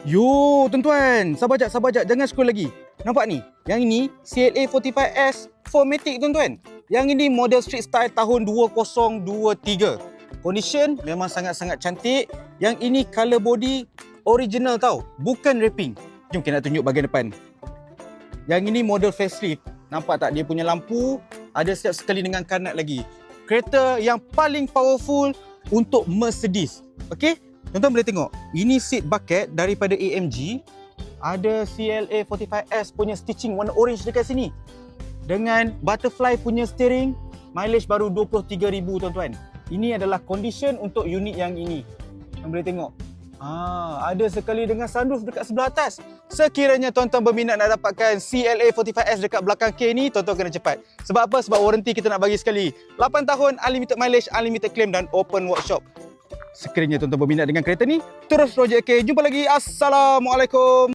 Yo, tuan-tuan, sabar jap, jangan scroll lagi. Nampak ni? Yang ini CLA 45S 4matic, tuan-tuan. Yang ini model street style tahun 2023. Condition memang sangat-sangat cantik. Yang ini color body original tau, bukan wrapping. Jom kita nak tunjuk bahagian depan. Yang ini model facelift. Nampak tak dia punya lampu ada siap sekali dengan karnat lagi. Kereta yang paling powerful untuk Mercedes. Okey? Tuan-tuan boleh tengok, ini seat bucket daripada AMG. Ada CLA 45S punya stitching warna orange dekat sini. Dengan butterfly punya steering, mileage baru 23,000 tuan-tuan. Ini adalah condition untuk unit yang ini. Tuan boleh tengok. Ada sekali dengan sunroof dekat sebelah atas. Sekiranya tuan-tuan berminat nak dapatkan CLA 45S dekat belakang K ni, tuan-tuan kena cepat. Sebab apa? Sebab warranty kita nak bagi sekali. 8 tahun, unlimited mileage, unlimited claim dan open workshop. Sekiranya tuan-tuan berminat dengan kereta ni, terus Project K. Jumpa lagi. Assalamualaikum.